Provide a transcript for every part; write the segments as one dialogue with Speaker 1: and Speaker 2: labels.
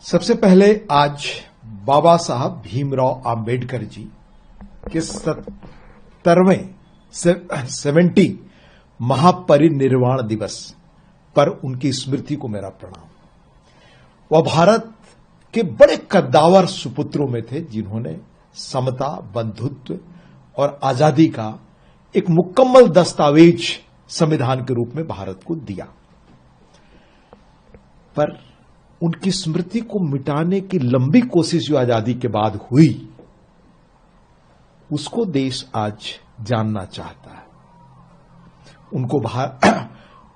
Speaker 1: सबसे पहले आज बाबा साहब भीमराव आंबेडकर जी के 70 महापरिनिर्वाण दिवस पर उनकी स्मृति को मेरा प्रणाम। वह भारत के बड़े कद्दावर सुपुत्रों में थे जिन्होंने समता, बंधुत्व और आजादी का एक मुकम्मल दस्तावेज संविधान के रूप में भारत को दिया। पर उनकी स्मृति को मिटाने की लंबी कोशिश जो आजादी के बाद हुई, उसको देश आज जानना चाहता है।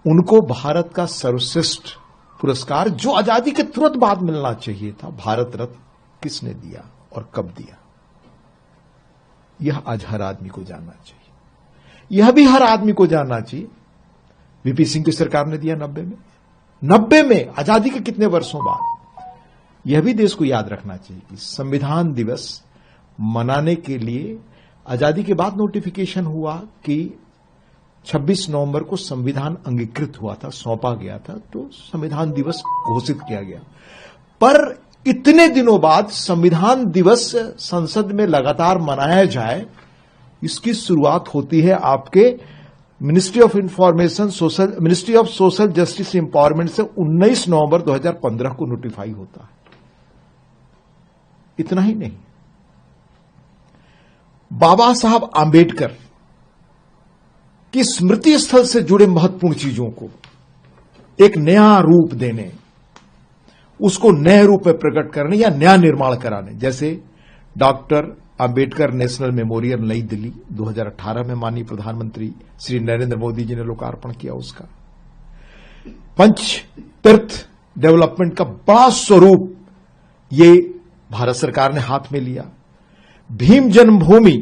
Speaker 1: उनको भारत का सर्वश्रेष्ठ पुरस्कार जो आजादी के तुरंत बाद मिलना चाहिए था, भारत रत्न, किसने दिया और कब दिया, यह आज हर आदमी को जानना चाहिए। यह भी हर आदमी को जानना चाहिए वीपी सिंह की सरकार ने दिया 90 में आजादी के कितने वर्षों बाद। यह भी देश को याद रखना चाहिए कि संविधान दिवस मनाने के लिए आजादी के बाद नोटिफिकेशन हुआ कि 26 नवंबर को संविधान अंगीकृत हुआ था, सौंपा गया था, तो संविधान दिवस घोषित किया गया। पर इतने दिनों बाद संविधान दिवस संसद में लगातार मनाया जाए, इसकी शुरुआत होती है आपके ministry of social justice empowerment से 19 नवंबर 2015 को नोटिफाई होता है। इतना ही नहीं, बाबा साहब आंबेडकर की स्मृति स्थल से जुड़े महत्वपूर्ण चीजों को एक नया रूप देने, उसको नए रूप में प्रकट करने या नया निर्माण कराने, जैसे डॉक्टर अंबेडकर नेशनल मेमोरियल नई दिल्ली 2018 में माननीय प्रधानमंत्री श्री नरेंद्र मोदी जी ने लोकार्पण किया, उसका पंच तीर्थ डेवलपमेंट का बड़ा स्वरूप ये भारत सरकार ने हाथ में लिया। भीम जन्मभूमि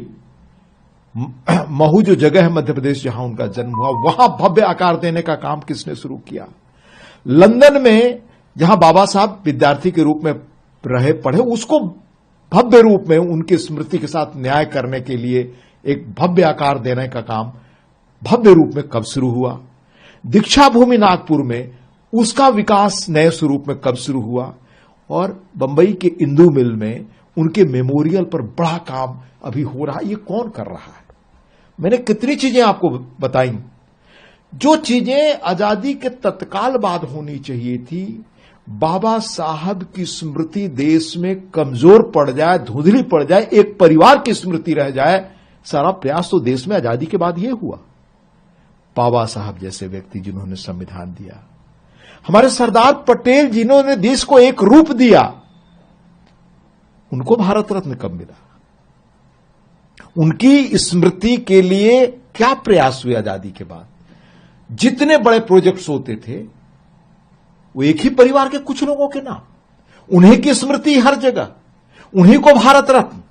Speaker 1: महू जो जगह है मध्य प्रदेश जहां उनका जन्म हुआ, वहां भव्य आकार देने का काम किसने शुरू किया। लंदन में जहां बाबा साहब विद्यार्थी के रूप में रहे पढ़े, उसको भव्य रूप में उनकी स्मृति के साथ न्याय करने के लिए एक भव्य आकार देने का काम भव्य रूप में कब शुरू हुआ। दीक्षा भूमि नागपुर में उसका विकास नए स्वरूप में कब शुरू हुआ। और बंबई के इंदू मिल में उनके मेमोरियल पर बड़ा काम अभी हो रहा है। ये कौन कर रहा है? मैंने कितनी चीजें आपको बताई, जो चीजें आजादी के तत्काल बाद होनी चाहिए थी। बाबा साहब की स्मृति देश में कमजोर पड़ जाए, धुंधली पड़ जाए, एक परिवार की स्मृति रह जाए, सारा प्रयास तो देश में आजादी के बाद यह हुआ। बाबा साहब जैसे व्यक्ति जिन्होंने संविधान दिया, हमारे सरदार पटेल जिन्होंने देश को एक रूप दिया, उनको भारत रत्न कब मिला? उनकी स्मृति के लिए क्या प्रयास हुए आजादी के बाद? जितने बड़े प्रोजेक्ट्स होते थे वो एक ही परिवार के कुछ लोगों के नाम, उन्हीं की स्मृति हर जगह, उन्हीं को भारत रत्न।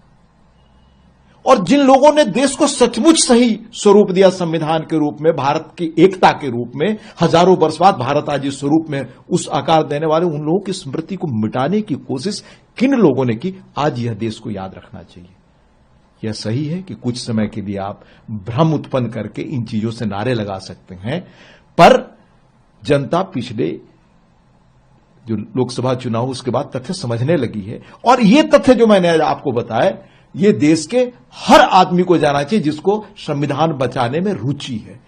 Speaker 1: और जिन लोगों ने देश को सचमुच सही स्वरूप दिया संविधान के रूप में, भारत की एकता के रूप में, हजारों वर्ष बाद भारत आज इस स्वरूप में उस आकार देने वाले, उन लोगों की स्मृति को मिटाने की कोशिश किन लोगों ने की, आज यह देश को याद रखना चाहिए। यह सही है कि कुछ समय के लिए आप भ्रम उत्पन्न करके इन चीजों से नारे लगा सकते हैं, पर जनता पिछले जो लोकसभा चुनाव उसके बाद तथ्य समझने लगी है। और ये तथ्य जो मैंने आज आपको बताया, ये देश के हर आदमी को जानना चाहिए जिसको संविधान बचाने में रुचि है।